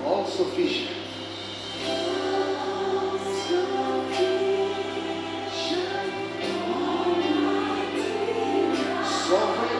all sufficient. Sovereign.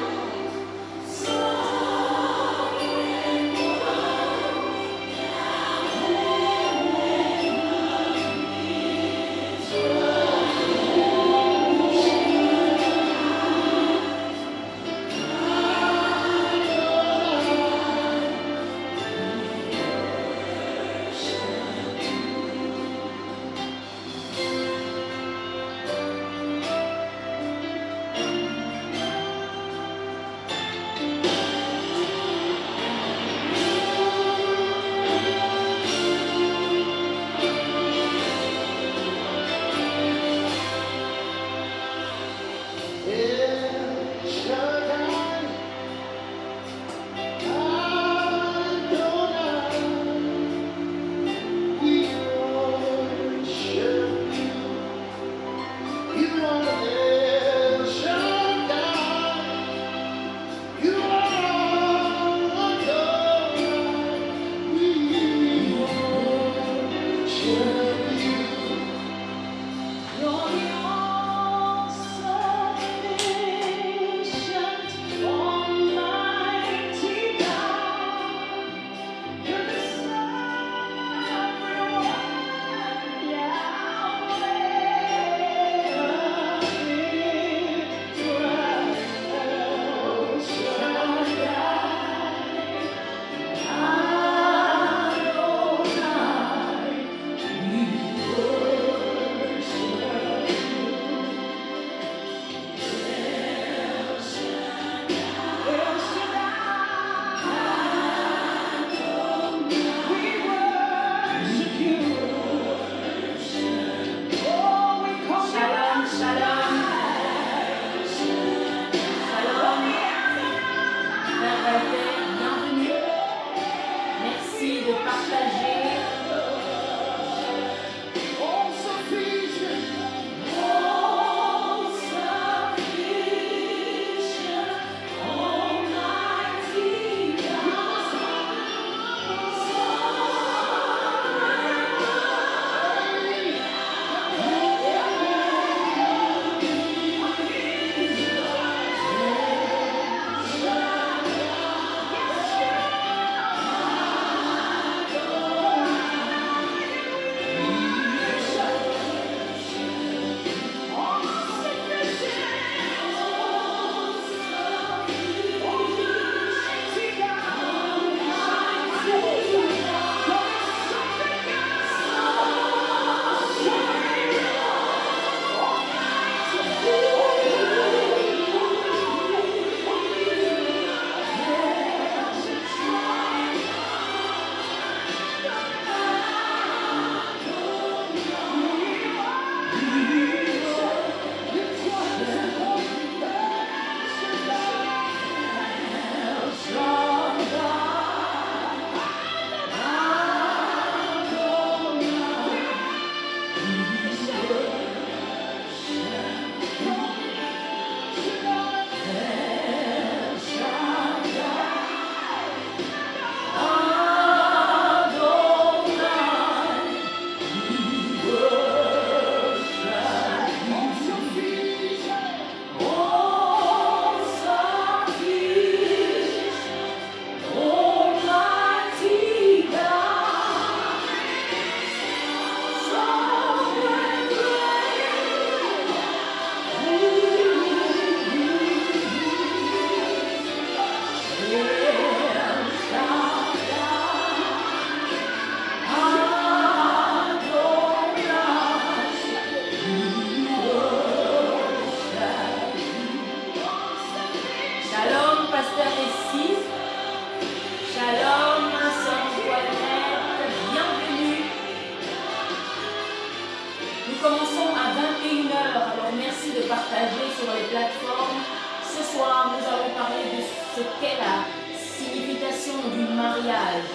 partager sur les plateformes. Ce soir, nous allons parler de ce qu'est la signification du mariage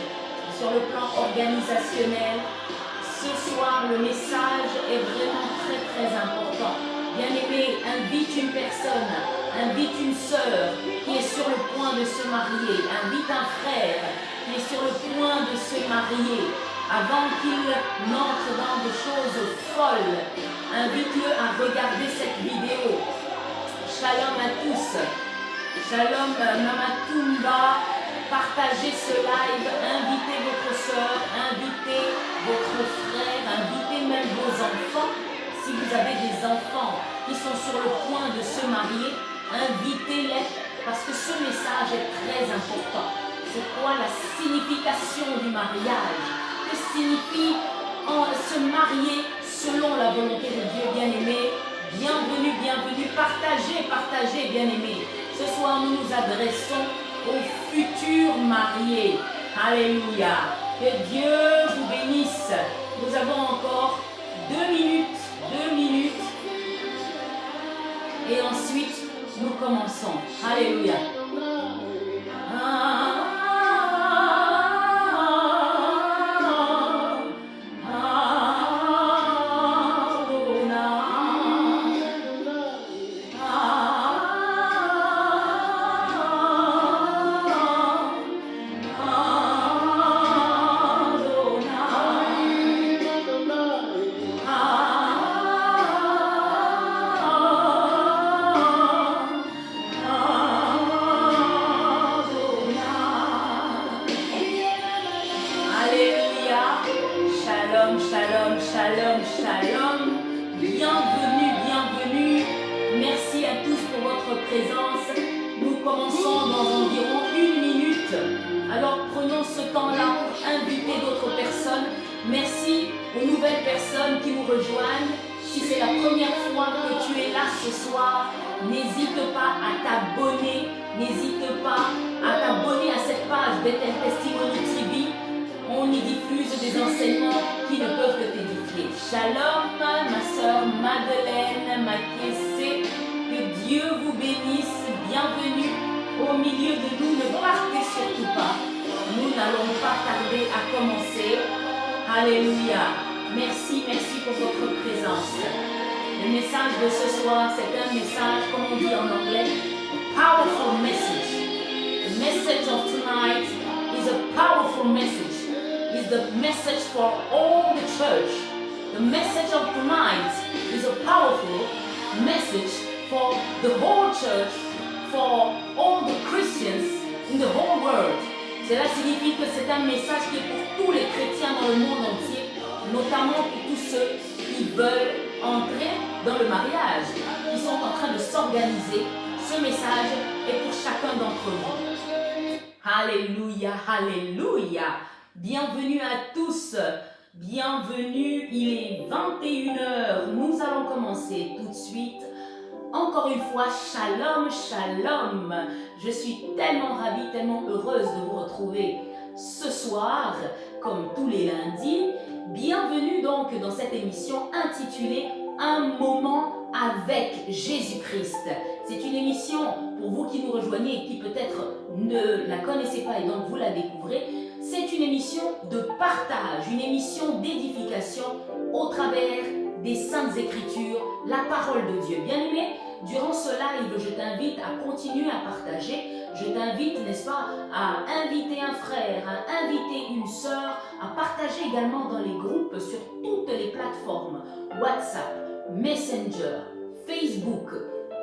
sur le plan organisationnel. Ce soir, le message est vraiment très important. Bien-aimé, invite une personne, invite une sœur qui est sur le point de se marier, invite un frère qui est sur le point de se marier, avant qu'il n'entre dans des choses folles, invite-le à regarder cette vidéo. Shalom à tous. Shalom Mama Tumba. Partagez ce live, invitez votre soeur, invitez votre frère, invitez même vos enfants. Si vous avez des enfants qui sont sur le point de se marier, invitez-les parce que ce message est très important. C'est quoi la signification du mariage? Que signifie se marier selon la volonté de Dieu, bien-aimé? Bienvenue, bienvenue, partagez, partagez, bien-aimé. Ce soir, nous nous adressons aux futurs mariés. Alléluia. Que Dieu vous bénisse. Nous avons encore 2 minutes. Et ensuite, nous commençons. Alléluia. Bienvenue. Merci à tous pour votre présence. Nous commençons dans environ 1 minute. Alors prenons ce temps-là pour inviter d'autres personnes. Merci aux nouvelles personnes qui nous rejoignent. Si c'est la première fois que tu es là ce soir, n'hésite pas à t'abonner. N'hésite pas à t'abonner à cette page Bethel Testimony TV. On y diffuse des enseignements qui ne peuvent que t'édifier. Shalom, ma soeur Madeleine Makessé. Que Dieu vous bénisse. Bienvenue au milieu de nous. Ne partez surtout pas. Nous n'allons pas tarder à commencer. Alléluia. Merci pour votre présence. Le message de ce soir, c'est un message, comme on dit en anglais, powerful message. The message of tonight is a powerful message. Is the message for all the church. The message of tonight is a powerful message for the whole church, for all the Christians in the whole world. Cela signifie que c'est un message qui est pour tous les chrétiens dans le monde entier, notamment pour tous ceux qui veulent entrer dans le mariage, qui sont en train de s'organiser. Ce message est pour chacun d'entre vous. Alléluia, alléluia. Bienvenue à tous, bienvenue, il est 21h, nous allons commencer tout de suite. Encore une fois, shalom, shalom. Je suis tellement ravie, tellement heureuse de vous retrouver ce soir, comme tous les lundis. Bienvenue donc dans cette émission intitulée Un moment avec Jésus-Christ. C'est une émission pour vous qui nous rejoignez et qui peut-être ne la connaissez pas et donc vous la découvrez. C'est une émission de partage, une émission d'édification au travers des Saintes Écritures, la parole de Dieu. Bien-aimé, durant ce live, je t'invite à continuer à partager. Je t'invite, n'est-ce pas, à inviter un frère, à inviter une sœur, à partager également dans les groupes sur toutes les plateformes, WhatsApp, Messenger, Facebook,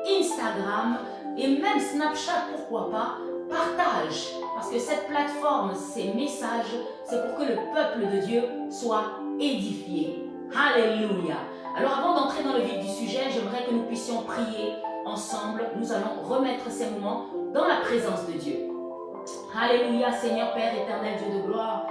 Instagram et même Snapchat, pourquoi pas. Partage, parce que cette plateforme, ces messages, c'est pour que le peuple de Dieu soit édifié. Alléluia. Alors avant d'entrer dans le vif du sujet, j'aimerais que nous puissions prier ensemble. Nous allons remettre ces moments dans la présence de Dieu. Alléluia, Seigneur Père éternel, Dieu de gloire.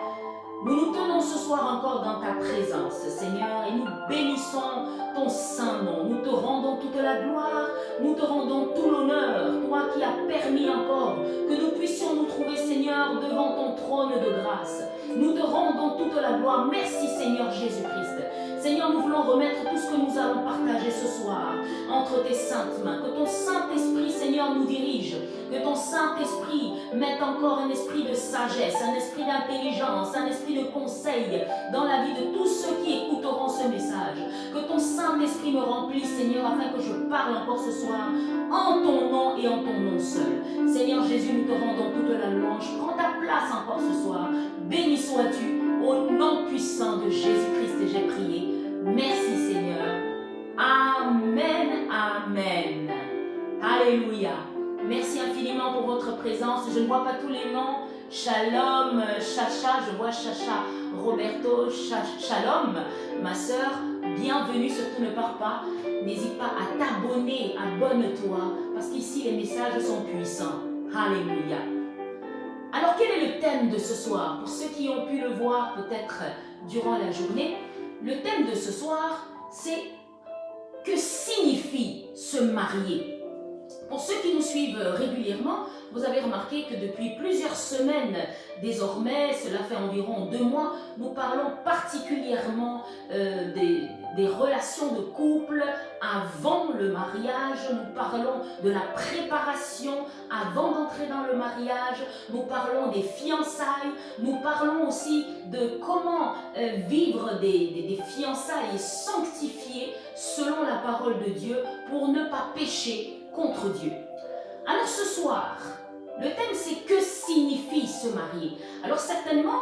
Nous nous tenons ce soir encore dans ta présence, Seigneur, et nous bénissons ton saint nom. Nous te rendons toute la gloire, nous te rendons tout l'honneur, toi qui as permis encore que nous puissions nous trouver, Seigneur, devant ton trône de grâce. Nous te rendons toute la gloire. Merci, Seigneur Jésus-Christ. Seigneur, nous voulons remettre tout ce que nous allons partager ce soir entre tes saintes mains. Que ton Saint-Esprit, Seigneur, nous dirige. Que ton Saint-Esprit mette encore un esprit de sagesse, un esprit d'intelligence, un esprit de conseil dans la vie de tous ceux qui écouteront ce message. Que ton Saint-Esprit me remplisse, Seigneur, afin que je parle encore ce soir en ton nom et en ton nom seul. Seigneur Jésus, nous te rendons toute la louange. Prends ta place encore ce soir. sois-tu. Au nom puissant de Jésus-Christ, j'ai prié. Merci Seigneur. Amen, amen. Alléluia. Merci infiniment pour votre présence. Je ne vois pas tous les noms. Shalom, Chacha, je vois Chacha, Roberto, Shalom, ma sœur, bienvenue, surtout ne pars pas. N'hésite pas à t'abonner, abonne-toi, parce qu'ici les messages sont puissants. Alléluia. Alors quel est le thème de ce soir? Pour ceux qui ont pu le voir peut-être durant la journée, le thème de ce soir, c'est que signifie se marier? Pour ceux qui nous suivent régulièrement, vous avez remarqué que depuis plusieurs semaines, désormais, cela fait environ 2 mois, nous parlons particulièrement des relations de couple avant le mariage, nous parlons de la préparation avant d'entrer dans le mariage, nous parlons des fiançailles, nous parlons aussi de comment vivre des fiançailles sanctifiées selon la parole de Dieu pour ne pas pécher contre Dieu. Alors ce soir, le thème c'est que signifie se marier? Alors certainement,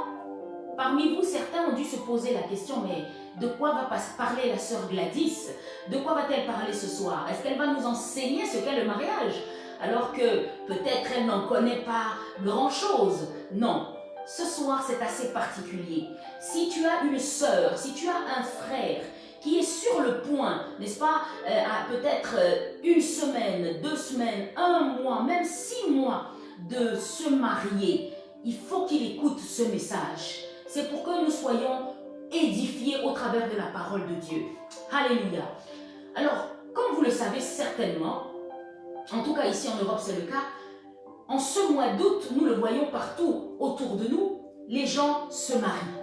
parmi vous, certains ont dû se poser la question, mais de quoi va parler la sœur Gladys? De quoi va-t-elle parler ce soir? Est-ce qu'elle va nous enseigner ce qu'est le mariage? Alors que peut-être elle n'en connaît pas grand-chose. Non, ce soir c'est assez particulier. Si tu as une sœur, si tu as un frère qui est sur le point, n'est-ce pas, à peut-être 1 semaine, 2 semaines, 1 mois, même 6 mois de se marier, il faut qu'il écoute ce message. C'est pour que nous soyons édifiés au travers de la parole de Dieu. Alléluia. Alors, comme vous le savez certainement, en tout cas ici en Europe c'est le cas, en ce mois d'août, nous le voyons partout autour de nous, les gens se marient.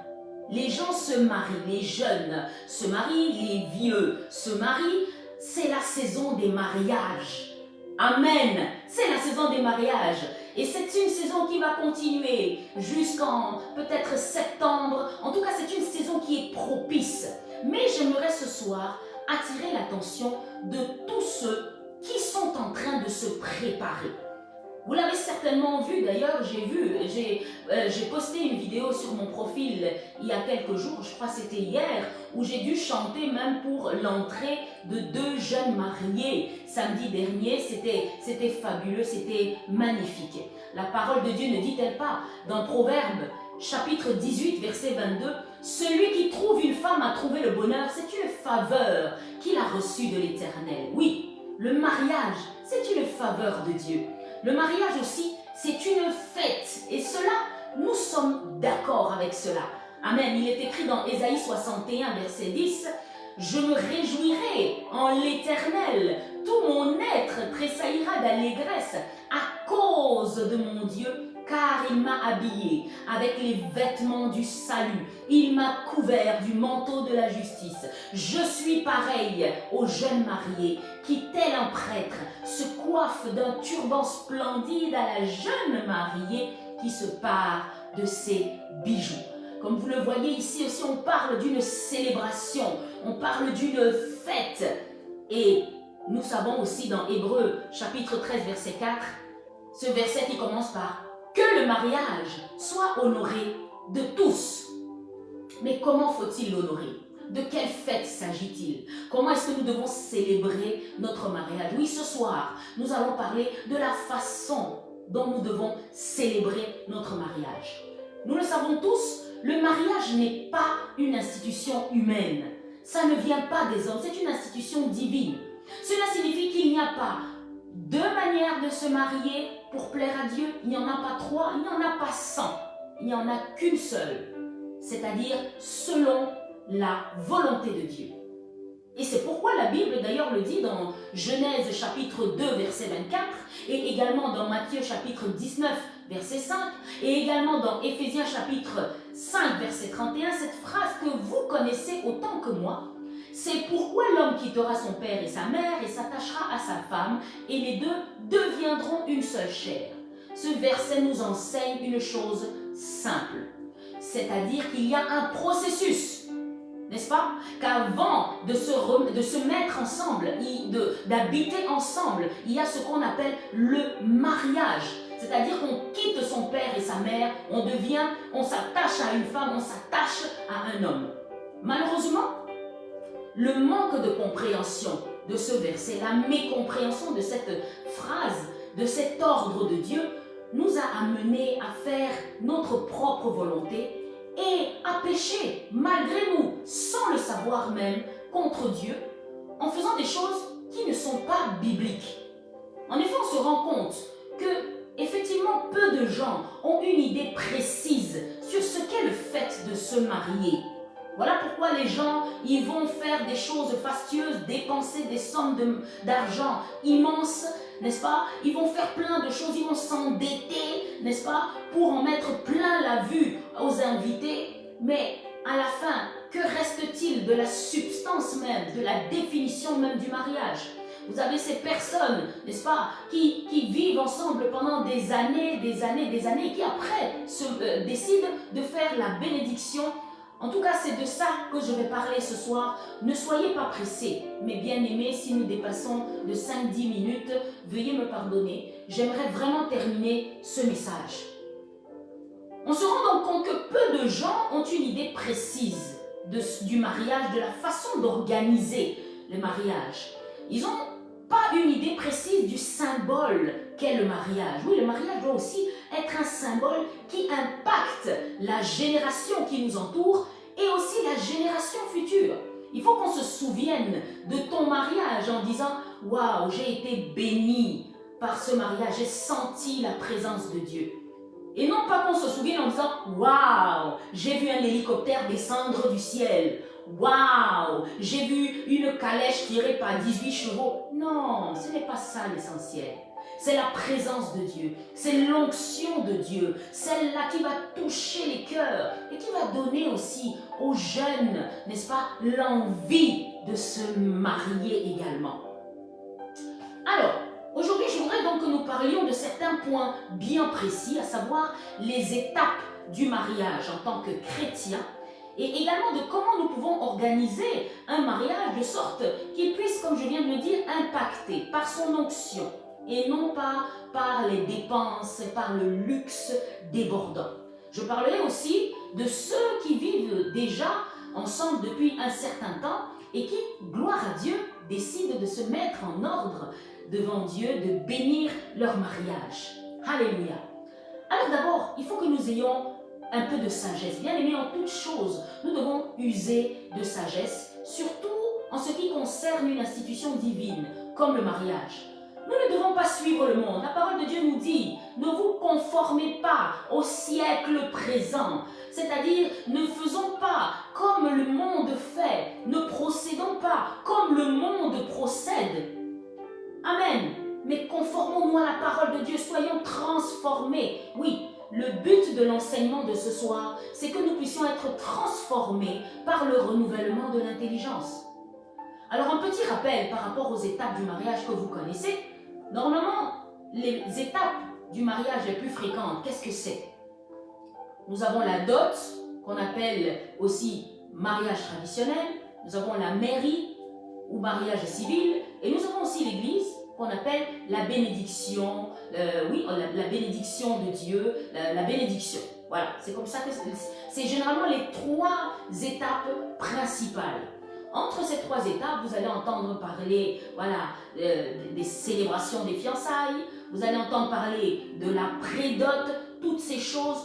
Les gens se marient, les jeunes se marient, les vieux se marient. C'est la saison des mariages. Amen. C'est la saison des mariages. Et c'est une saison qui va continuer jusqu'en peut-être septembre. En tout cas, c'est une saison qui est propice. Mais j'aimerais ce soir attirer l'attention de tous ceux qui sont en train de se préparer. Vous l'avez certainement vu, d'ailleurs, j'ai posté une vidéo sur mon profil il y a quelques jours, je crois que c'était hier, où j'ai dû chanter même pour l'entrée de 2 jeunes mariés. Samedi dernier, c'était fabuleux, c'était magnifique. La parole de Dieu ne dit-elle pas dans Proverbes, chapitre 18, verset 22, « Celui qui trouve une femme a trouvé le bonheur, c'est une faveur qu'il a reçue de l'Éternel. » Oui, le mariage, c'est une faveur de Dieu. Le mariage aussi, c'est une fête. Et cela, nous sommes d'accord avec cela. Amen. Il est écrit dans Ésaïe 61, verset 10, « Je me réjouirai en l'Éternel. Tout mon être tressaillira d'allégresse à cause de mon Dieu, car il m'a habillé avec les vêtements du salut. Il m'a couvert du manteau de la justice. Je suis pareil aux jeunes mariés qui, tel un prêtre, se coiffe d'un turban splendide à la jeune mariée qui se pare de ses bijoux. » Comme vous le voyez ici aussi, on parle d'une célébration, on parle d'une fête. Et nous savons aussi dans Hébreux chapitre 13, verset 4, ce verset qui commence par « Que le mariage soit honoré de tous. » Mais comment faut-il l'honorer? De quelle fête s'agit-il? Comment est-ce que nous devons célébrer notre mariage? Oui, ce soir, nous allons parler de la façon dont nous devons célébrer notre mariage. Nous le savons tous, le mariage n'est pas une institution humaine. Ça ne vient pas des hommes, c'est une institution divine. Cela signifie qu'il n'y a pas 2 manières de se marier pour plaire à Dieu. Il n'y en a pas 3, il n'y en a pas 100. Il n'y en a qu'une seule. C'est-à-dire selon la volonté de Dieu. Et c'est pourquoi la Bible d'ailleurs le dit dans Genèse chapitre 2 verset 24 et également dans Matthieu chapitre 19 verset 5 et également dans Éphésiens chapitre 5 verset 31, cette phrase que vous connaissez autant que moi. C'est pourquoi l'homme quittera son père et sa mère et s'attachera à sa femme et les 2 deviendront une seule chair. Ce verset nous enseigne une chose simple, c'est-à-dire qu'il y a un processus, n'est-ce pas? Qu'avant de se mettre ensemble, d'habiter ensemble, il y a ce qu'on appelle le mariage. C'est-à-dire qu'on quitte son père et sa mère, on s'attache à une femme, on s'attache à un homme. Malheureusement, le manque de compréhension de ce verset, la mécompréhension de cette phrase, de cet ordre de Dieu, nous a amenés à faire notre propre volonté et à pécher, malgré nous, sans le savoir même, contre Dieu, en faisant des choses qui ne sont pas bibliques. En effet, on se rend compte que, effectivement, peu de gens ont une idée précise sur ce qu'est le fait de se marier. Voilà pourquoi les gens, ils vont faire des choses fastueuses, dépenser des sommes d'argent immenses, n'est-ce pas? Ils vont faire plein de choses, ils vont s'endetter, n'est-ce pas? Pour en mettre plein la vue aux invités. Mais à la fin, que reste-t-il de la substance même, de la définition même du mariage? Vous avez ces personnes, n'est-ce pas, qui vivent ensemble pendant des années, et qui après décident de faire la bénédiction. En tout cas, c'est de ça que je vais parler ce soir. Ne soyez pas pressés, mes bien-aimés, si nous dépassons de 5-10 minutes, veuillez me pardonner. J'aimerais vraiment terminer ce message. On se rend donc compte que peu de gens ont une idée précise du mariage, de la façon d'organiser le mariage. Ils n'ont pas une idée précise du symbole qu'est le mariage. Oui, le mariage doit aussi être un symbole qui impacte la génération qui nous entoure et aussi la génération future. Il faut qu'on se souvienne de ton mariage en disant « Waouh, j'ai été béni par ce mariage, j'ai senti la présence de Dieu ». Et non pas qu'on se souvienne en disant « Waouh, j'ai vu un hélicoptère descendre du ciel ». Waouh, j'ai vu une calèche tirée par 18 chevaux. Non, ce n'est pas ça l'essentiel. C'est la présence de Dieu, c'est l'onction de Dieu, celle-là qui va toucher les cœurs et qui va donner aussi aux jeunes, n'est-ce pas, l'envie de se marier également. Alors, aujourd'hui, je voudrais donc que nous parlions de certains points bien précis, à savoir les étapes du mariage en tant que chrétien, et également de comment nous pouvons organiser un mariage de sorte qu'il puisse, comme je viens de le dire, impacter par son onction et non pas par les dépenses, par le luxe débordant. Je parlerai aussi de ceux qui vivent déjà ensemble depuis un certain temps et qui, gloire à Dieu, décident de se mettre en ordre devant Dieu, de bénir leur mariage. Alléluia. Alors d'abord, il faut que nous ayons un peu de sagesse. Bien aimé, en toute chose, nous devons user de sagesse, surtout en ce qui concerne une institution divine, comme le mariage. Nous ne devons pas suivre le monde. La parole de Dieu nous dit, ne vous conformez pas au siècle présent. C'est-à-dire, ne faisons pas comme le monde fait. Ne procédons pas comme le monde procède. Amen. Mais conformons-nous à la parole de Dieu. Soyons transformés. Oui. Le but de l'enseignement de ce soir, c'est que nous puissions être transformés par le renouvellement de l'intelligence. Alors, un petit rappel par rapport aux étapes du mariage que vous connaissez. Normalement, les étapes du mariage les plus fréquentes, qu'est-ce que c'est? Nous avons la dot, qu'on appelle aussi mariage traditionnel. Nous avons la mairie ou mariage civil. Et nous avons aussi l'église, qu'on appelle la bénédiction, la bénédiction de Dieu, la bénédiction. Voilà, c'est comme ça que c'est généralement les trois étapes principales. Entre ces trois étapes, vous allez entendre parler, des célébrations des fiançailles, vous allez entendre parler de la prédot, toutes ces choses.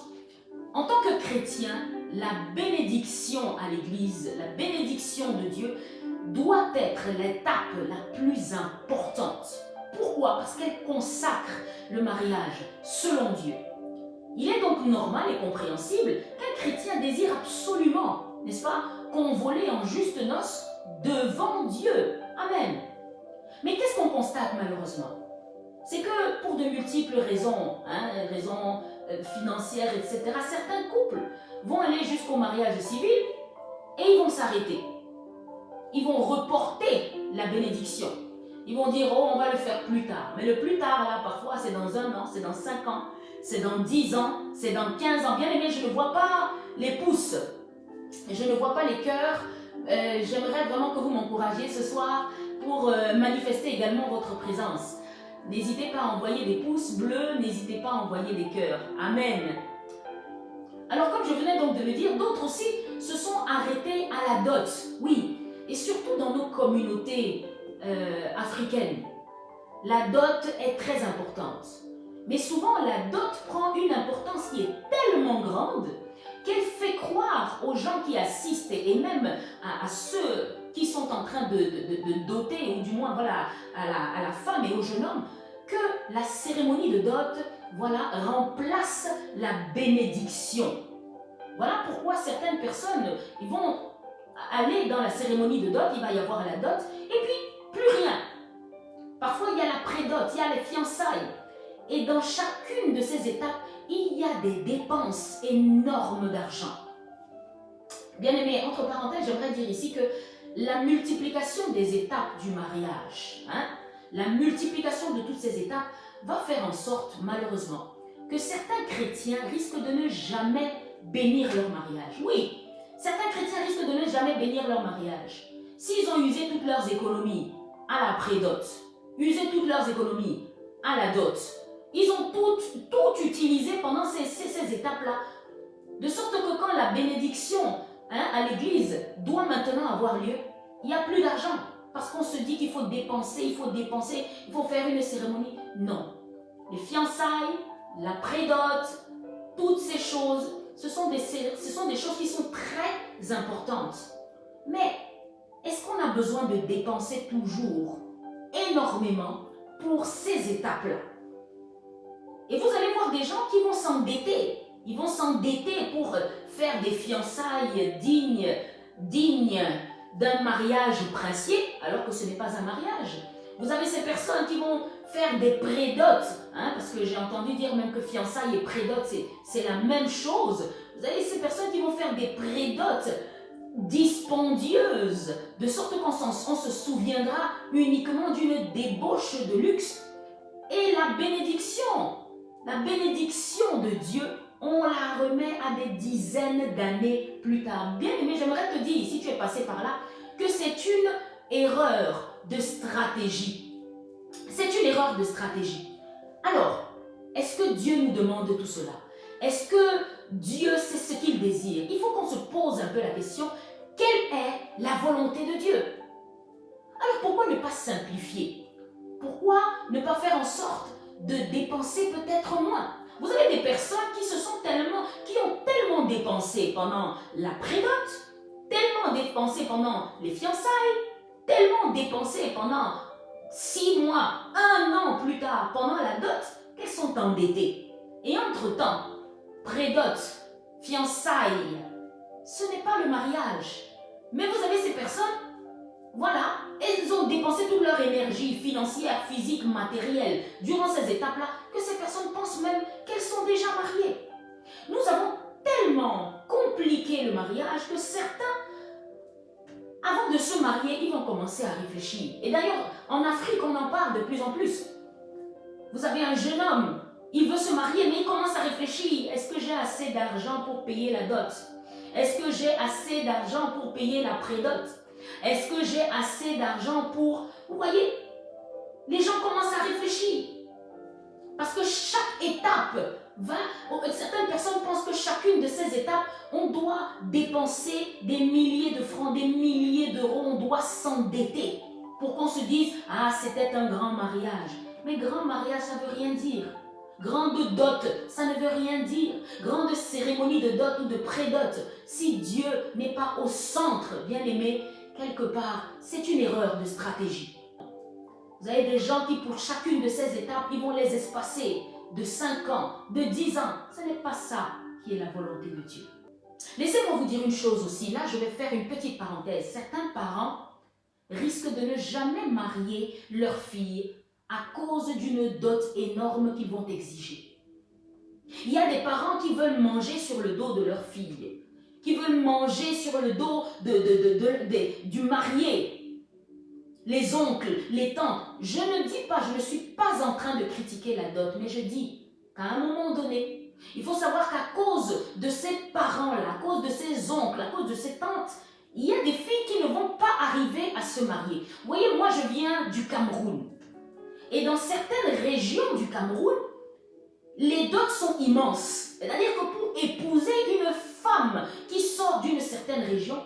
En tant que chrétien, la bénédiction à l'église, la bénédiction de Dieu, doit être l'étape la plus importante. Pourquoi? Parce qu'elle consacre le mariage selon Dieu. Il est donc normal et compréhensible qu'un chrétien désire absolument, n'est-ce pas, convoler en justes noces devant Dieu. Amen. Mais qu'est-ce qu'on constate malheureusement? C'est que pour de multiples raisons, raisons financières, etc., certains couples vont aller jusqu'au mariage civil et ils vont s'arrêter. Ils vont reporter la bénédiction. Ils vont dire, oh, on va le faire plus tard. Mais le plus tard, là, parfois, c'est dans 1 an, c'est dans 5 ans, c'est dans 10 ans, c'est dans 15 ans. Bien aimé, je ne vois pas les pouces, je ne vois pas les cœurs. J'aimerais vraiment que vous m'encouragiez ce soir pour manifester également votre présence. N'hésitez pas à envoyer des pouces bleus, n'hésitez pas à envoyer des cœurs. Amen. Alors comme je venais donc de le dire, d'autres aussi se sont arrêtés à la dot. Oui, et surtout dans nos communautés africaines. La dot est très importante. Mais souvent, la dot prend une importance qui est tellement grande qu'elle fait croire aux gens qui assistent et même à ceux qui sont en train de doter, ou du moins voilà, à la femme et au jeune homme, que la cérémonie de dot voilà, remplace la bénédiction. Voilà pourquoi certaines personnes ils vont aller dans la cérémonie de dot, il va y avoir la dot, et puis plus rien. Parfois il y a la pré-dot, il y a les fiançailles. Et dans chacune de ces étapes, il y a des dépenses énormes d'argent. Bien aimé, entre parenthèses, j'aimerais dire ici que la multiplication des étapes du mariage, la multiplication de toutes ces étapes va faire en sorte, malheureusement, que certains chrétiens risquent de ne jamais bénir leur mariage. Oui, certains chrétiens risquent de ne jamais bénir leur mariage. S'ils ont usé toutes leurs économies à la pré-dot, usé toutes leurs économies à la dot, ils ont tout utilisé pendant ces étapes-là, de sorte que quand la bénédiction à l'église doit maintenant avoir lieu, il n'y a plus d'argent, parce qu'on se dit qu'il faut dépenser, il faut faire une cérémonie. Non. Les fiançailles, la pré-dot, toutes ces choses, ce sont des choses qui sont très importantes. Mais est-ce qu'on a besoin de dépenser toujours énormément pour ces étapes-là? Et vous allez voir des gens qui vont s'endetter. Ils vont s'endetter pour faire des fiançailles dignes d'un mariage princier, alors que ce n'est pas un mariage. Vous avez ces personnes qui vont faire des pré-dots, parce que j'ai entendu dire même que fiançailles et pré-dots, c'est la même chose. Vous avez ces personnes qui vont faire des pré-dots dispendieuses, de sorte qu'on se souviendra uniquement d'une débauche de luxe. Et la bénédiction de Dieu, on la remet à des dizaines d'années plus tard. Bien aimé, j'aimerais te dire, si tu es passé par là, que c'est une erreur de stratégie. C'est une erreur de stratégie. Alors, est-ce que Dieu nous demande tout cela? Est-ce que Dieu sait ce qu'il désire? Il faut qu'on se pose un peu la question, quelle est la volonté de Dieu? Alors pourquoi ne pas simplifier? Pourquoi ne pas faire en sorte de dépenser peut-être moins? Vous avez des personnes qui ont tellement dépensé pendant la pré-dot, tellement dépensé pendant les fiançailles, tellement dépensé pendant 6 mois, 1 an plus tard, pendant la dot, qu'elles sont endettées. Et entre-temps, pré-dot, fiançailles, ce n'est pas le mariage. Mais vous avez ces personnes, voilà, elles ont dépensé toute leur énergie financière, physique, matérielle durant ces étapes-là que ces personnes pensent même qu'elles sont déjà mariées. Nous avons tellement compliqué le mariage que certains, avant de se marier, ils vont commencer à réfléchir. Et d'ailleurs, en Afrique, on en parle de plus en plus. Vous avez un jeune homme, il veut se marier, mais il commence à réfléchir. Est-ce que j'ai assez d'argent pour payer la dot? Est-ce que j'ai assez d'argent pour payer la pré-dot? Est-ce que j'ai assez d'argent pour... Vous voyez, les gens commencent à réfléchir. Parce que chaque étape va... Certaines personnes pensent que chacune de ces étapes, on doit dépenser des milliers de francs, des milliers d'euros, on doit s'endetter pour qu'on se dise « Ah, c'était un grand mariage ». Mais grand mariage, ça ne veut rien dire. Grande dot, ça ne veut rien dire. Grande cérémonie de dot ou de pré-dot, si Dieu n'est pas au centre, bien aimé, quelque part, c'est une erreur de stratégie. Vous avez des gens qui, pour chacune de ces étapes, ils vont les espacer de 5 ans, de 10 ans. Ce n'est pas ça qui est la volonté de Dieu. Laissez-moi vous dire une chose aussi. Là, je vais faire une petite parenthèse. Certains parents risquent de ne jamais marier leur fille à cause d'une dot énorme qu'ils vont exiger. Il y a des parents qui veulent manger sur le dos de leur fille, qui veulent manger sur le dos du marié, les oncles, les tantes. Je ne suis pas en train de critiquer la dot, mais je dis qu'à un moment donné, il faut savoir qu'à cause de ces parents-là, à cause de ces oncles, à cause de ces tantes, il y a des filles qui ne vont pas arriver à se marier. Vous voyez, moi je viens du Cameroun. Et dans certaines régions du Cameroun, les dots sont immenses. C'est-à-dire que pour épouser une femme qui sort d'une certaine région,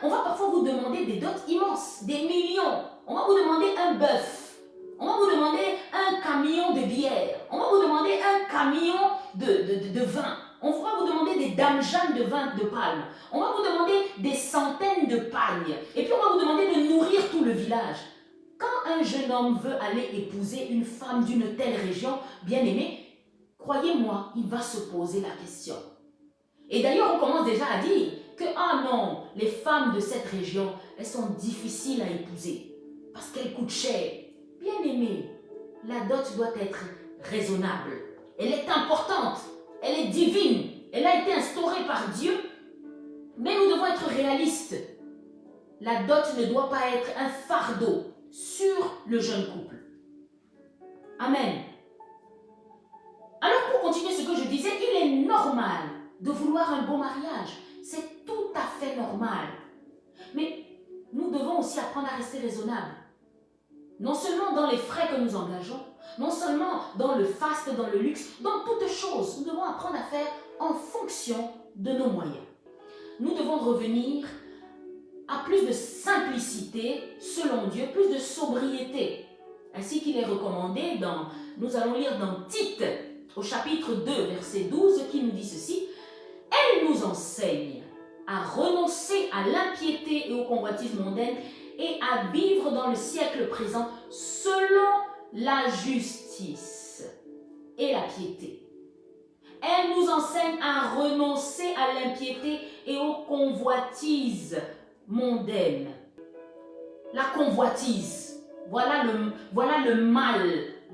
on va parfois vous demander des dots immenses, des millions. On va vous demander un bœuf. On va vous demander un camion de bière. On va vous demander un camion de vin. On va vous demander des dames-jeannes de vin de palme. On va vous demander des centaines de pagnes. Et puis on va vous demander de nourrir tout le village. Quand un jeune homme veut aller épouser une femme d'une telle région, bien aimée, croyez-moi, il va se poser la question. Et d'ailleurs, on commence déjà à dire que, ah non, les femmes de cette région, elles sont difficiles à épouser parce qu'elles coûtent cher. Bien aimé, la dot doit être raisonnable. Elle est importante, elle est divine, elle a été instaurée par Dieu, mais nous devons être réalistes. La dot ne doit pas être un fardeau sur le jeune couple. Amen. Alors pour continuer ce que je disais, il est normal de vouloir un beau mariage. C'est tout à fait normal. Mais nous devons aussi apprendre à rester raisonnables. Non seulement dans les frais que nous engageons, non seulement dans le faste, dans le luxe, dans toutes choses, nous devons apprendre à faire en fonction de nos moyens. Nous devons revenir à plus de simplicité selon Dieu, plus de sobriété. Ainsi qu'il est recommandé nous allons lire dans Tite, au chapitre 2, verset 12, qui nous dit ceci. Elle nous enseigne à renoncer à l'impiété et aux convoitises mondaines et à vivre dans le siècle présent selon la justice et la piété. Elle nous enseigne à renoncer à l'impiété et aux convoitises mondaines. La convoitise, voilà le mal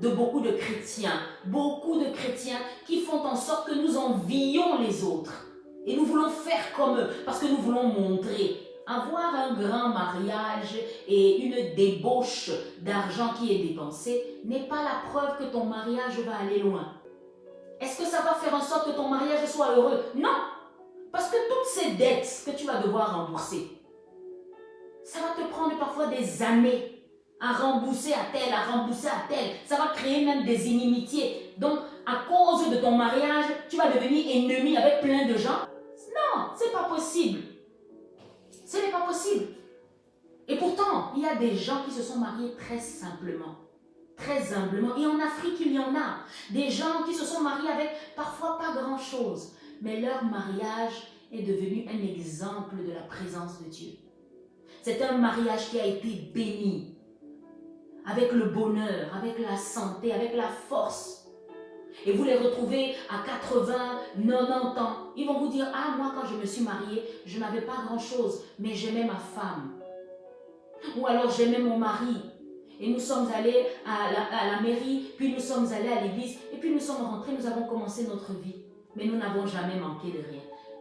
de beaucoup de chrétiens. Beaucoup de chrétiens qui font en sorte que nous envions les autres. Et nous voulons faire comme eux, parce que nous voulons montrer. Avoir un grand mariage et une débauche d'argent qui est dépensée n'est pas la preuve que ton mariage va aller loin. Est-ce que ça va faire en sorte que ton mariage soit heureux? Non! Parce que toutes ces dettes que tu vas devoir rembourser, ça va te prendre parfois des années à rembourser à tel, à rembourser à tel. Ça va créer même des inimitiés. Donc, à cause de ton mariage, tu vas devenir ennemi avec plein de gens. Non, c'est pas possible. Ce n'est pas possible. Et pourtant, il y a des gens qui se sont mariés très simplement, très humblement. Et en Afrique, il y en a. Des gens qui se sont mariés avec parfois pas grand-chose. Mais leur mariage est devenu un exemple de la présence de Dieu. C'est un mariage qui a été béni. Avec le bonheur, avec la santé, avec la force. Et vous les retrouvez à 80, 90 ans. Ils vont vous dire, ah moi quand je me suis mariée, je n'avais pas grand-chose, mais j'aimais ma femme. Ou alors j'aimais mon mari. Et nous sommes allés à la mairie, puis nous sommes allés à l'église, et puis nous sommes rentrés, nous avons commencé notre vie. Mais nous n'avons jamais manqué de rien.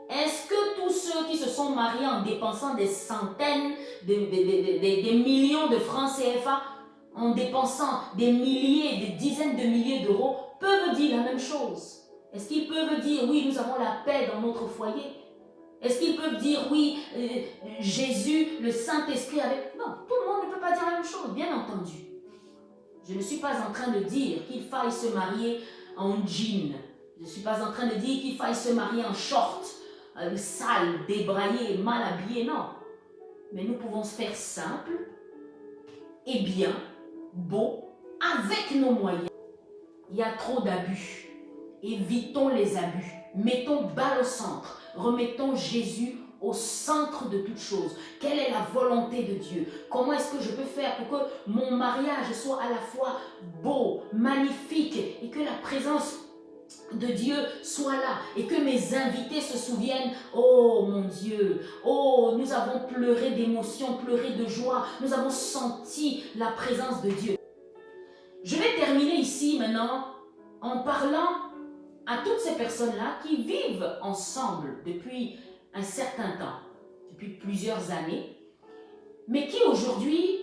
Est-ce que tous ceux qui se sont mariés en dépensant des centaines, des millions de francs CFA, en dépensant des milliers, des dizaines de milliers d'euros, peuvent dire la même chose? Est-ce qu'ils peuvent dire, oui, nous avons la paix dans notre foyer? Est-ce qu'ils peuvent dire, oui, Jésus, le Saint-Esprit avec... Non, tout le monde ne peut pas dire la même chose, bien entendu. Je ne suis pas en train de dire qu'il faille se marier en jean. Je ne suis pas en train de dire qu'il faille se marier en short, sale, débraillé, mal habillé, non. Mais nous pouvons se faire simple et bien, beau, avec nos moyens. Il y a trop d'abus. Évitons les abus. Mettons balle au centre. Remettons Jésus au centre de toute chose. Quelle est la volonté de Dieu? Comment est-ce que je peux faire pour que mon mariage soit à la fois beau, magnifique et que la présence de Dieu soit là et que mes invités se souviennent, oh mon Dieu, oh nous avons pleuré d'émotion, pleuré de joie, nous avons senti la présence de Dieu. Je vais terminer ici maintenant en parlant à toutes ces personnes-là qui vivent ensemble depuis un certain temps, depuis plusieurs années, mais qui aujourd'hui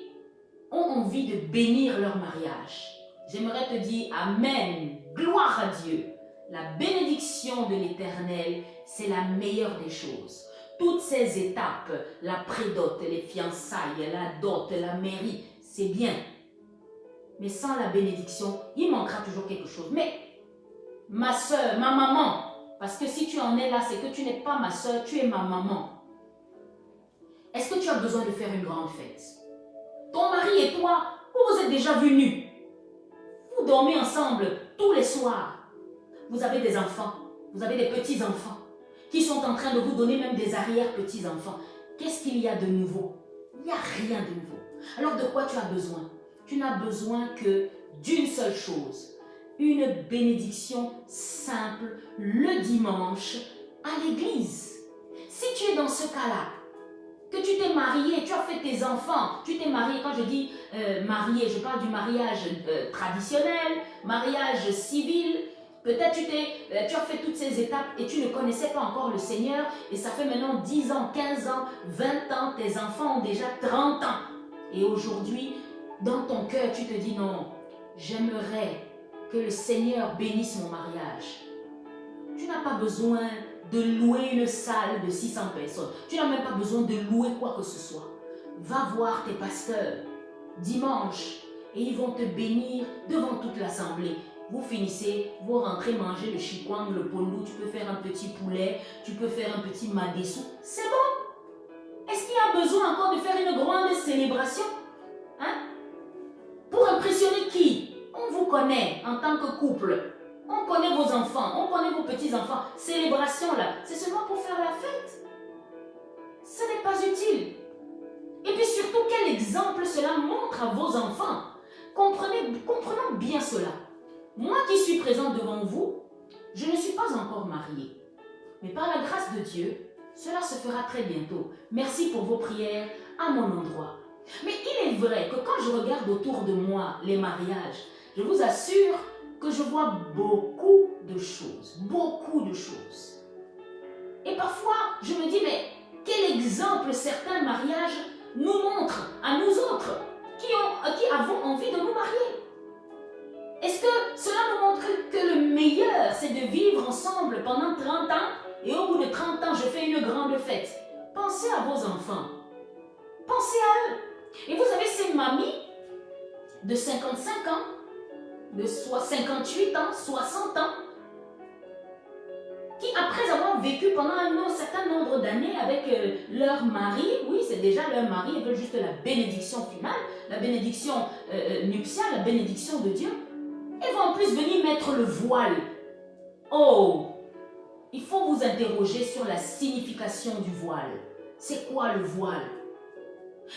ont envie de bénir leur mariage. J'aimerais te dire Amen, gloire à Dieu. La bénédiction de l'Éternel, c'est la meilleure des choses. Toutes ces étapes, la prédot, les fiançailles, la dot, la mairie, c'est bien. Mais sans la bénédiction, il manquera toujours quelque chose. Mais ma soeur, ma maman, parce que si tu en es là, c'est que tu n'es pas ma soeur, tu es ma maman. Est-ce que tu as besoin de faire une grande fête? Ton mari et toi, vous vous êtes déjà venus. Vous dormez ensemble tous les soirs. Vous avez des enfants, vous avez des petits-enfants qui sont en train de vous donner même des arrière-petits-enfants. Qu'est-ce qu'il y a de nouveau? Il n'y a rien de nouveau. Alors de quoi tu as besoin? Tu n'as besoin que d'une seule chose. Une bénédiction simple le dimanche à l'église. Si tu es dans ce cas-là, que tu t'es marié, tu as fait tes enfants, tu t'es marié, quand je dis marié, je parle du mariage traditionnel, mariage civil. Peut-être tu as fait toutes ces étapes et tu ne connaissais pas encore le Seigneur et ça fait maintenant 10 ans, 15 ans, 20 ans, tes enfants ont déjà 30 ans. Et aujourd'hui, dans ton cœur, tu te dis non, j'aimerais que le Seigneur bénisse mon mariage. Tu n'as pas besoin de louer une salle de 600 personnes. Tu n'as même pas besoin de louer quoi que ce soit. Va voir tes pasteurs dimanche et ils vont te bénir devant toute l'assemblée. Vous finissez, vous rentrez manger le chikwang, le pondou, tu peux faire un petit poulet, tu peux faire un petit madessou. C'est bon. Est-ce qu'il y a besoin encore de faire une grande célébration? Hein? Pour impressionner qui? On vous connaît en tant que couple. On connaît vos enfants, on connaît vos petits-enfants. Célébration là, c'est seulement pour faire la fête. Ce n'est pas utile. Et puis surtout, quel exemple cela montre à vos enfants. Comprenons bien cela. Moi qui suis présente devant vous, je ne suis pas encore mariée. Mais par la grâce de Dieu, cela se fera très bientôt. Merci pour vos prières à mon endroit. Mais il est vrai que quand je regarde autour de moi les mariages, je vous assure que je vois beaucoup de choses. Beaucoup de choses. Et parfois, je me dis, mais quel exemple certains mariages nous montrent à nous autres qui avons envie de nous marier. Est-ce que cela nous montre que le meilleur, c'est de vivre ensemble pendant 30 ans et au bout de 30 ans, je fais une grande fête? Pensez à vos enfants. Pensez à eux. Et vous avez ces mamies de 55 ans, de 58 ans, 60 ans, qui après avoir vécu pendant un certain nombre d'années avec leur mari, oui, c'est déjà leur mari, ils veulent juste la bénédiction finale, la bénédiction nuptiale, la bénédiction de Dieu. Ils vont en plus venir mettre le voile. Oh, il faut vous interroger sur la signification du voile. C'est quoi le voile?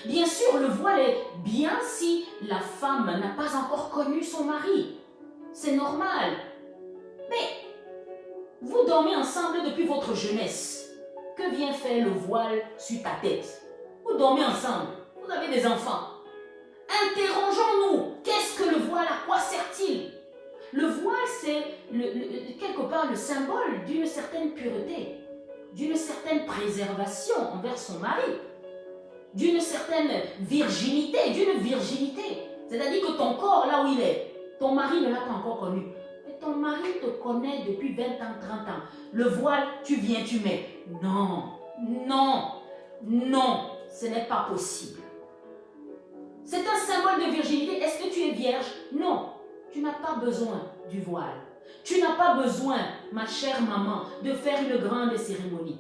Bien sûr, le voile est bien si la femme n'a pas encore connu son mari. C'est normal. Mais vous dormez ensemble depuis votre jeunesse. Que vient faire le voile sur ta tête? Vous dormez ensemble. Vous avez des enfants. Interrogeons-nous. Qu'est-ce que le voile? À quoi sert-il? Le voile, c'est quelque part le symbole d'une certaine pureté, d'une certaine préservation envers son mari, d'une certaine virginité, C'est-à-dire que ton corps, là où il est, ton mari ne l'a pas encore connu. Mais ton mari te connaît depuis 20 ans, 30 ans. Le voile, tu viens, tu mets. Non, non, non, ce n'est pas possible. C'est un symbole de virginité. Est-ce que tu es vierge? Non. Tu n'as pas besoin du voile. Tu n'as pas besoin, ma chère maman, de faire une grande cérémonie.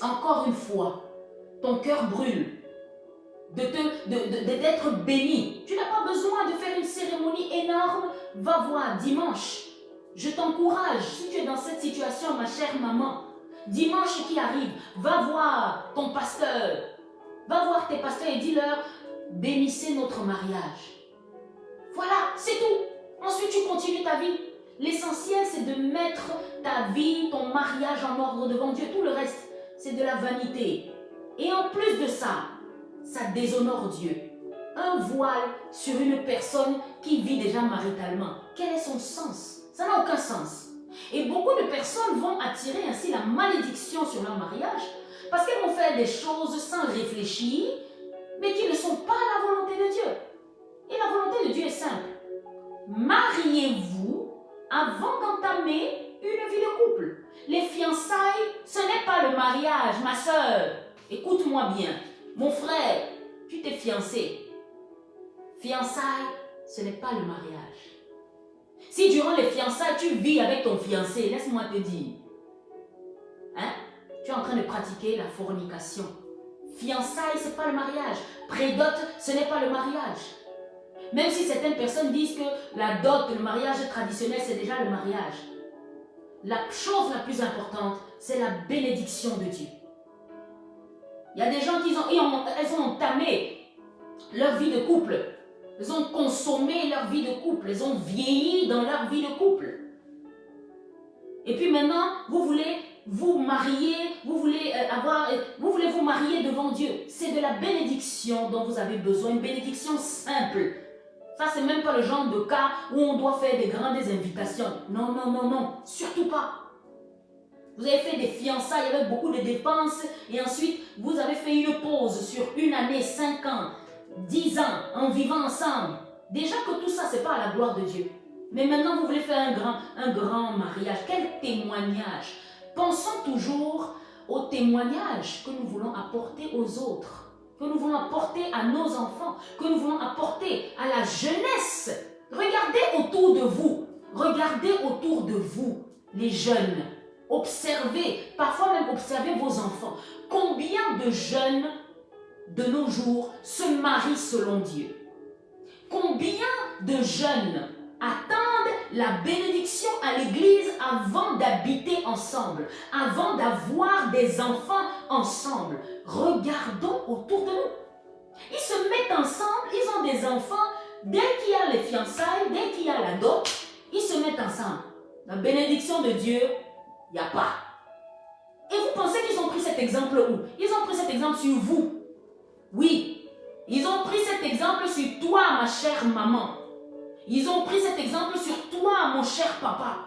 Encore une fois, ton cœur brûle d'être béni. Tu n'as pas besoin de faire une cérémonie énorme. Va voir dimanche. Je t'encourage, si tu es dans cette situation, ma chère maman, dimanche qui arrive, va voir ton pasteur. Va voir tes pasteurs et dis-leur, bénissez notre mariage. Voilà, c'est tout. Ensuite, tu continues ta vie. L'essentiel, c'est de mettre ta vie, ton mariage en ordre devant Dieu. Tout le reste, c'est de la vanité. Et en plus de ça, ça déshonore Dieu. Un voile sur une personne qui vit déjà maritalement. Quel est son sens? Ça n'a aucun sens. Et beaucoup de personnes vont attirer ainsi la malédiction sur leur mariage parce qu'elles vont faire des choses sans réfléchir, mais qui ne sont pas la volonté de Dieu. Et la volonté de Dieu est simple. Mariez-vous avant d'entamer une vie de couple. Les fiançailles, ce n'est pas le mariage, ma soeur. Écoute-moi bien. Mon frère, tu t'es fiancé. Fiançailles, ce n'est pas le mariage. Si durant les fiançailles, tu vis avec ton fiancé, laisse-moi te dire, hein, tu es en train de pratiquer la fornication. Fiançailles, ce n'est pas le mariage. Prédot, ce n'est pas le mariage. Même si certaines personnes disent que la dot, le mariage traditionnel, c'est déjà le mariage. La chose la plus importante, c'est la bénédiction de Dieu. Il y a des gens qui elles ont entamé leur vie de couple. Elles ont consommé leur vie de couple. Elles ont vieilli dans leur vie de couple. Et puis maintenant, vous voulez vous marier, vous voulez vous marier devant Dieu. C'est de la bénédiction dont vous avez besoin, une bénédiction simple. Ça, c'est même pas le genre de cas où on doit faire des grandes invitations. Non, non, non, non, surtout pas. Vous avez fait des fiançailles avec beaucoup de dépenses et ensuite, vous avez fait une pause sur 1 année, 5 ans, 10 ans en vivant ensemble. Déjà que tout ça, c'est pas à la gloire de Dieu. Mais maintenant, vous voulez faire un grand mariage. Quel témoignage! Pensons toujours au témoignage que nous voulons apporter aux autres, que nous voulons apporter à nos enfants, que nous voulons apporter à la jeunesse. Regardez autour de vous, les jeunes. Observez, parfois même observez vos enfants. Combien de jeunes de nos jours se marient selon Dieu? Combien de jeunes attendent la bénédiction à l'église avant d'habiter ensemble, avant d'avoir des enfants ensemble? Regardons autour de nous. Ils se mettent ensemble, ils ont des enfants. Dès qu'il y a les fiançailles, dès qu'il y a la dot, ils se mettent ensemble. La bénédiction de Dieu, il n'y a pas. Et vous pensez qu'ils ont pris cet exemple où? Ils ont pris cet exemple sur vous. Oui, ils ont pris cet exemple sur toi, ma chère maman. Ils ont pris cet exemple sur toi, mon cher papa.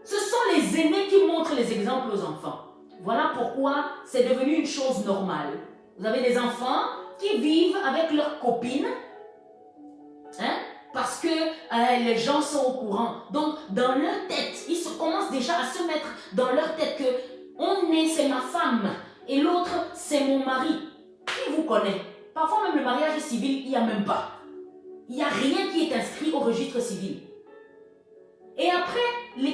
Ce sont les aînés qui montrent les exemples aux enfants. Voilà pourquoi c'est devenu une chose normale. Vous avez des enfants qui vivent avec leurs copines, hein, parce que les gens sont au courant. Donc, dans leur tête, ils commencent déjà à se mettre dans leur tête que c'est ma femme et l'autre, c'est mon mari. Qui vous connaît? Parfois même le mariage civil, il n'y a même pas. Il n'y a rien qui est inscrit au registre civil. Et après,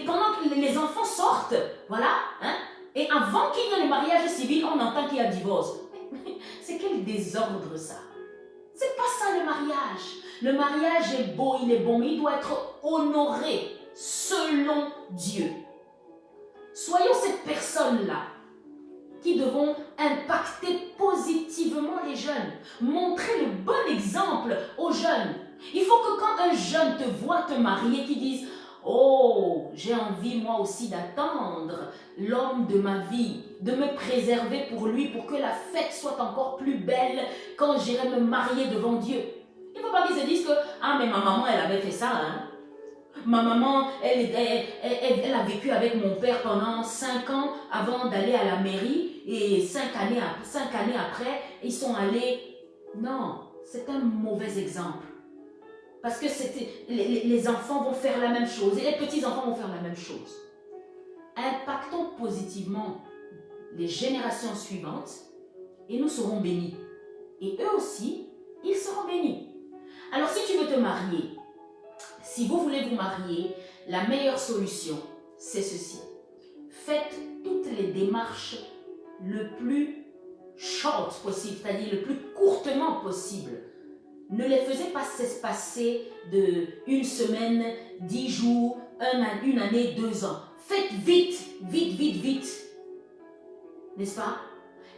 pendant que les enfants sortent, voilà, hein, et avant qu'il y ait le mariage civil, on entend qu'il y a divorce. C'est quel désordre ça? C'est pas ça le mariage. Le mariage est beau, il est bon, mais il doit être honoré selon Dieu. Soyons cette personne-là qui devons impacter positivement les jeunes, montrer le bon exemple aux jeunes. Il faut que quand un jeune te voit te marier, qu'il dise « Oh, j'ai envie moi aussi d'attendre l'homme de ma vie, de me préserver pour lui, pour que la fête soit encore plus belle quand j'irai me marier devant Dieu. » Il ne faut pas qu'ils se disent que « Ah, mais ma maman, elle avait fait ça, hein. Ma maman, elle a vécu avec mon père pendant 5 ans avant d'aller à la mairie et 5 années après, ils sont allés... » Non, c'est un mauvais exemple. Parce que les enfants vont faire la même chose et les petits-enfants vont faire la même chose. Impactons positivement les générations suivantes et nous serons bénis. Et eux aussi, ils seront bénis. Alors si tu veux te marier, si vous voulez vous marier, la meilleure solution, c'est ceci. Faites toutes les démarches le plus short possible, c'est-à-dire le plus courtement possible. Ne les faisez pas s'espacer de 1 semaine, 10 jours, 1 année, 2 ans. Faites vite, vite, vite, vite. N'est-ce pas?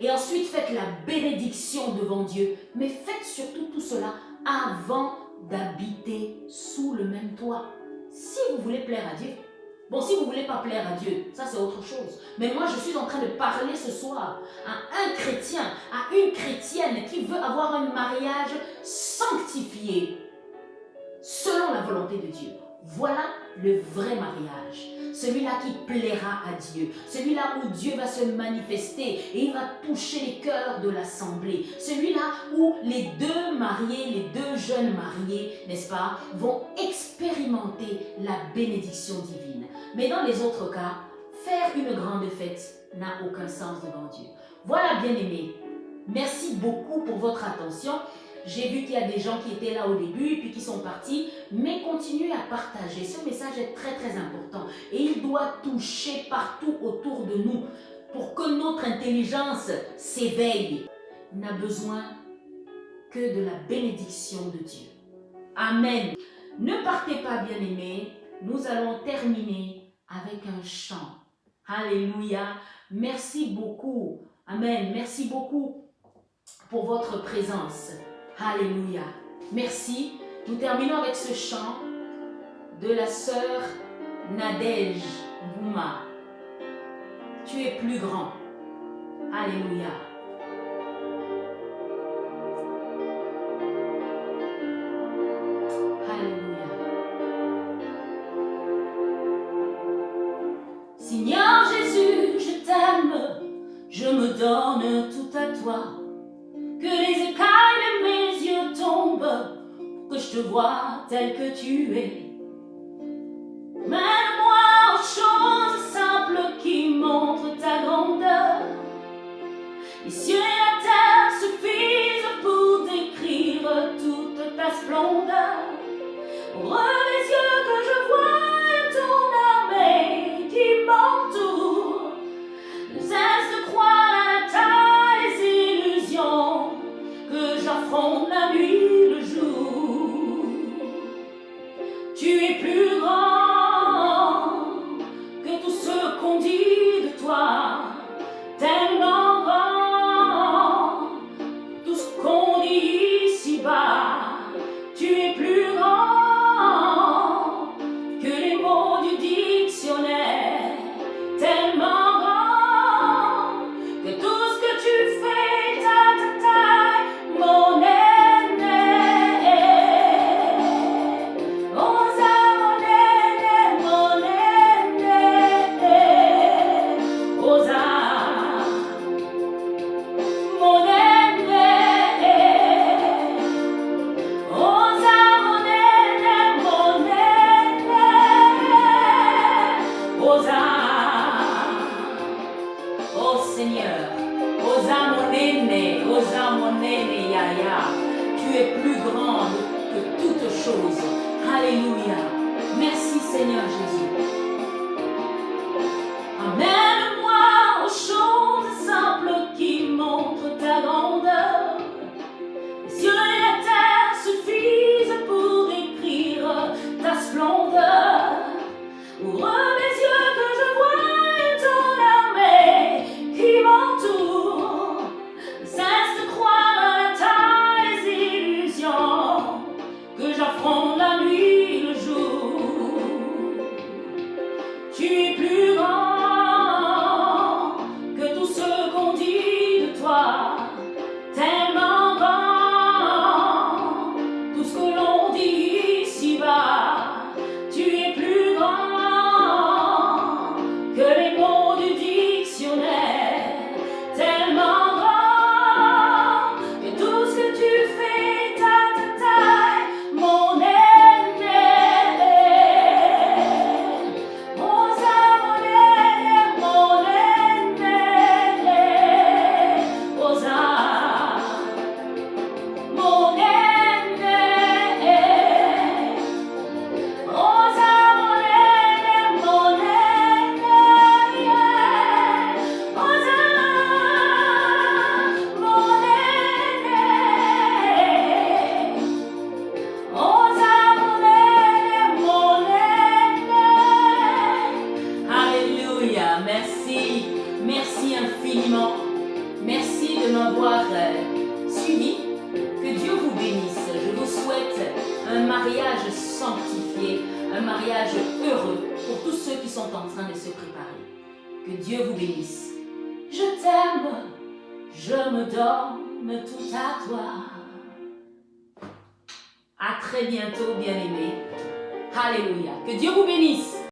Et ensuite, faites la bénédiction devant Dieu. Mais faites surtout tout cela avant d'habiter sous le même toit. Si vous voulez plaire à Dieu. Bon, si vous ne voulez pas plaire à Dieu, ça c'est autre chose. Mais moi, je suis en train de parler ce soir à un chrétien, à une chrétienne qui veut avoir un mariage sanctifié selon la volonté de Dieu. Voilà le vrai mariage. Celui-là qui plaira à Dieu. Celui-là où Dieu va se manifester et il va toucher les cœurs de l'assemblée. Celui-là où les 2 mariés, les 2 jeunes mariés, n'est-ce pas, vont expérimenter la bénédiction divine. Mais dans les autres cas, faire une grande fête n'a aucun sens devant Dieu. Voilà, bien-aimés. Merci beaucoup pour votre attention. J'ai vu qu'il y a des gens qui étaient là au début et puis qui sont partis, mais continuez à partager. Ce message est très très important et il doit toucher partout autour de nous pour que notre intelligence s'éveille. On a besoin que de la bénédiction de Dieu. Amen. Ne partez pas, bien-aimés. Nous allons terminer avec un chant. Alléluia. Merci beaucoup. Amen. Merci beaucoup pour votre présence. Alléluia. Merci. Nous terminons avec ce chant de la sœur Nadège Bouma. Tu es plus grand. Alléluia. Alléluia. Seigneur Jésus, je t'aime, je me donne tout à toi. Que les écailles de mes yeux tombent, pour que je te vois tel que tu es. Mène-moi aux choses simples qui montrent ta grandeur. Les cieux et la terre suffisent pour décrire toute ta splendeur. Ouvre les yeux que je vois ton armée qui m'entoure. Ne cesse de croire à la taille des illusions que j'affronte la nuit, le jour. Tu es plus grand que tout ce qu'on dit de toi, tellement grand, tout ce qu'on dit ici-bas. Tu es plus grand que les mots du dictionnaire, tellement grand que tout ce que tu fais, ta taille, mon aîné. Osa mon aîné, mon aîné. Osa mon aîné. Osa mon aîné, mon aîné. Osa. Oh Seigneur, Osa mon aîné, Yaya, tu es plus grand que toute chose. Alléluia. Merci Seigneur Jésus. Amène-moi aux choses simples qui montrent ta grandeur. Les cieux et la terre suffisent pour décrire ta splendeur. Ouvre les yeux que je vois ton armée qui m'entoure. Ne cesse de croire à la taille des illusions que j'affronte la nuit, le jour. Tu es plus grand que tout ce qu'on dit de toi, tellement grand, tout ce que l'on dit ici-bas. Tu es plus grand que les mots du dictionnaire, tellement grand que tout ce que tu fais, ta taille, mon aîné. Osa mon aîné, mon aîné. Osa mon aîné. Osa mon aîné, mon aîné. Osa mon aîné. Osa mon aîné, mon aîné. Alléluia, merci, merci infiniment. Merci de m'avoir suivi. Que Dieu vous bénisse. Je vous souhaite un mariage sanctifié, un mariage heureux pour tous ceux qui sont en train de se préparer. Que Dieu vous bénisse. Je t'aime, je me donne tout à toi. À très bientôt, bien-aimés. Alléluia. Que Dieu vous bénisse.